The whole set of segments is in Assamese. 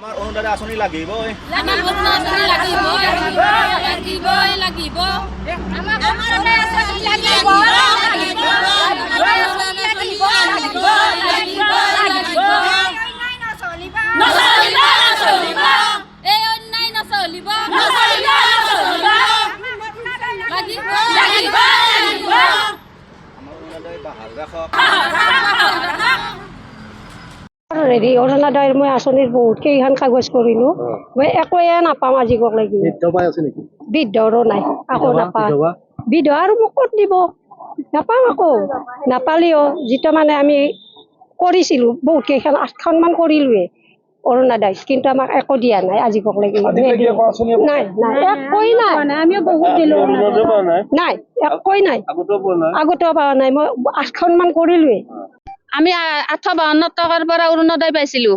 আমাৰ অনুদান আঁচনি লাগিবই হেৰি অৰুণোদয়ৰ মই আঁচনিৰ বহুত কেইখন কাগজ কৰিলো মই একোৱে নাপাম আজিকক লাগি বৃদ্ধৰো নাই আকৌ নাপাম বিধৱা আৰু মোক ক'ত দিব নাপাম আকৌ নাপালেও যিটো মানে আমি কৰিছিলো বহুত কেইখন 8খনমান কৰিলোৱে অৰুণোদয় কিন্তু আমাক একো দিয়া নাই আজিকক লাগি নাই নাই একোৱেই নাই আমি বহুত দিলো নাই একোৱেই নাই আগতেও পোৱা নাই মই 8খনমান কৰিলোৱে আমি 852 টকাৰ পৰা অৰুণোদয় পাইছিলো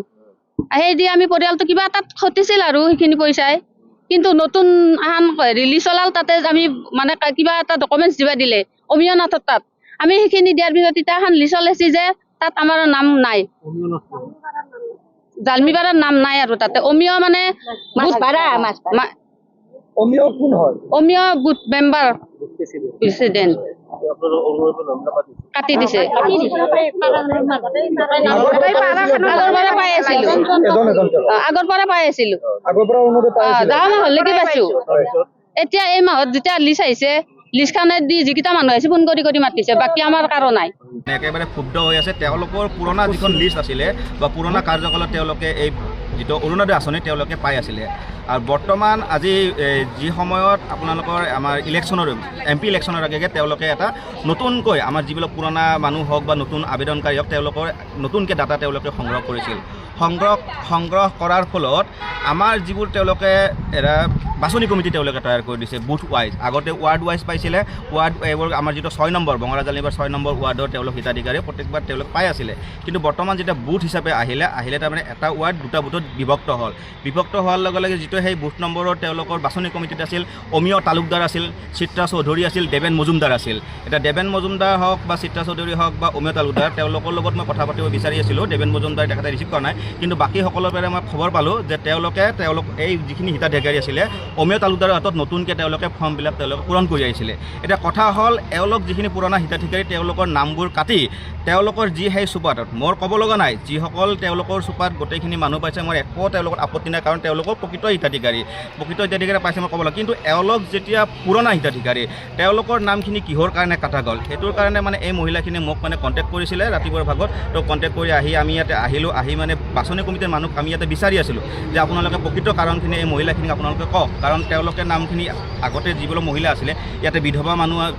সেই দি আমি পৰিয়ালটো কিবা এটাত খতিছিল আৰু সেইখিনি পইচাই কিন্তু নতুন আন ৰিলিজ চলাল তাতে আমি মানে কিবা এটা ডকুমেণ্টছ দিবা দিলে অমিয়নাথৰ তাত আমি সেইখিনি দিয়াৰ পিছত এতিয়া এখন লিষ্ট ওলাইছে যে তাত আমাৰ নাম নাই জালমিপাৰাৰ নাম নাই আৰু তাতে অমিয় মানে অমিয় বুথ মেম্বাৰ প্ৰেচিডেণ্ট কাটি দিছে আগৰ পৰা পাই আছিলো যাওঁ মাহলৈকে পাইছো এতিয়া এই মাহত যেতিয়া লিষ্ট আহিছে লিষ্টখনে দি যিকেইটা মানুহ আহিছে ফোন কৰি মাতিছে বাকী আমাৰ কাৰো নাই একেবাৰে ক্ষুব্ধ হৈ আছে তেওঁলোকৰ পুৰণা যিখন লিষ্ট আছিলে বা পুৰণা কাৰ্যকালত তেওঁলোকে এই যিটো অৰুণোদয় আঁচনি তেওঁলোকে পাই আছিলে আৰু বৰ্তমান আজি যি সময়ত আপোনালোকৰ আমাৰ ইলেকশ্যনৰ MP ইলেকশ্যনৰ আগে তেওঁলোকে এটা নতুনকৈ আমাৰ যিবিলাক পুৰণা মানুহ হওক বা নতুন আবেদনকাৰী হওক তেওঁলোকৰ নতুনকৈ ডাটা তেওঁলোকে সংগ্ৰহ কৰিছিল সংগ্ৰহ কৰাৰ ফলত আমাৰ যিবোৰ তেওঁলোকে এটা বাছনি কমিটি তেওঁলোকে তৈয়াৰ কৰি দিছে বুথ ৱাইজ আগতে ৱাৰ্ড ৱাইজ পাইছিলে ৱাৰ্ড এইবোৰ আমাৰ যিটো 6 নম্বৰ বঙৰা জালিবাৰ 6 নম্বৰ ৱাৰ্ডৰ তেওঁলোক হিতাধিকাৰী প্ৰত্যেকবাৰ তেওঁলোক পাই আছিলে কিন্তু বৰ্তমান যেতিয়া বুথ হিচাপে আহিলে তাৰমানে এটা ৱাৰ্ড দুটা বুথত বিভক্ত হোৱাৰ লগে লগে যিটো সেই বুথ নম্বৰৰ তেওঁলোকৰ বাছনি কমিটিত আছিল অমিয় তালুকদাৰ আছিল চিত্ৰা চৌধুৰী আছিল দেবেন মজুমদাৰ আছিল এতিয়া দেবেন মজুমদাৰ হওক বা চিত্ৰা চৌধুৰী হওক বা অমিয় তালুকদাৰ তেওঁলোকৰ লগত মই কথা পাতিব বিচাৰি আছিলোঁ দেবেন মজুমদাৰ তেখেতে ৰিচিভ কৰা নাই কিন্তু বাকী সকলৰ পৰা মই খবৰ পালোঁ যে তেওঁলোক এই যিখিনি হিতাধিকাৰী আছিলে অমিয় তালুকদাৰৰ হাতত নতুনকৈ তেওঁলোকে ফৰ্মবিলাক তেওঁলোকে পূৰণ কৰি আহিছিলে এতিয়া কথা হ'ল এওঁলোক যিখিনি পুৰণা হিতাধিকাৰী তেওঁলোকৰ নামবোৰ কাটি তেওঁলোকৰ যি সেই চুপাৰত মোৰ ক'ব লগা নাই যিসকল তেওঁলোকৰ চুপাত গোটেইখিনি মানুহ পাইছে মোৰ একো তেওঁলোকৰ আপত্তি নাই কাৰণ তেওঁলোকৰ প্ৰকৃত হিতাধিকাৰী পাইছে মই ক'ব লাগে কিন্তু এওঁলোক যেতিয়া পুৰণা হিতাধিকাৰী তেওঁলোকৰ নামখিনি কিহৰ কাৰণে কাটা গ'ল সেইটোৰ কাৰণে মানে এই মহিলাখিনিয়ে মোক মানে কণ্টেক্ট কৰিছিলে ৰাতিপুৱাৰ ভাগত তো কণ্টেক্ট কৰি আমি ইয়াতে আহি মানে বাছনি কমিটিৰ মানুহ আমি ইয়াতে বিচাৰি আছিলোঁ যে আপোনালোকে প্ৰকৃত কাৰণখিনি এই মহিলাখিনিক আপোনালোকে কওক কাৰণ তেওঁলোকে নামখিনি আগতে যিবোৰ মহিলা আছিলে ইয়াতে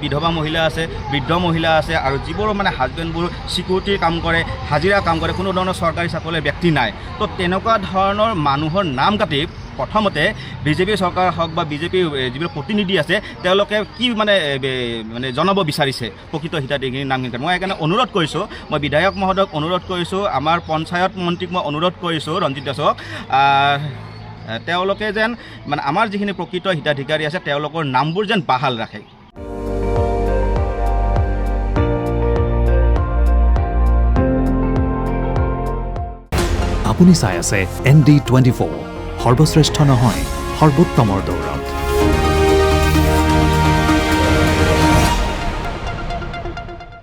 বিধৱা মহিলা আছে বৃদ্ধ মহিলা আছে আৰু যিবোৰ মানে হাজবেণ্ডবোৰ চিকিউৰিটিৰ কাম কৰে হাজিৰা কাম কৰে কোনো ধৰণৰ চৰকাৰী চাকৰিৰ ব্যক্তি নাই তো তেনেকুৱা ধৰণৰ মানুহৰ নাম কাটি প্ৰথমতে বিজেপি চৰকাৰ হওক বা বিজেপিৰ যিবোৰ প্ৰতিনিধি আছে তেওঁলোকে কি মানে জনাব বিচাৰিছে প্ৰকৃত হিতাধিকাৰীৰ নামখিনি মই সেইকাৰণে অনুৰোধ কৰিছোঁ মই বিধায়ক মহোদয়ক অনুৰোধ কৰিছোঁ আমাৰ পঞ্চায়ত মন্ত্ৰীক মই অনুৰোধ কৰিছোঁ ৰঞ্জিত দাসক তেওঁলোকে যেন মানে আমাৰ যিখিনি প্ৰকৃত হিতাধিকাৰী আছে তেওঁলোকৰ নামবোৰ যেন বাহাল ৰাখে আপুনি চাই আছে ND24 সৰ্বশ্ৰেষ্ঠ নহয় সৰ্বোত্তমৰ দৌৰত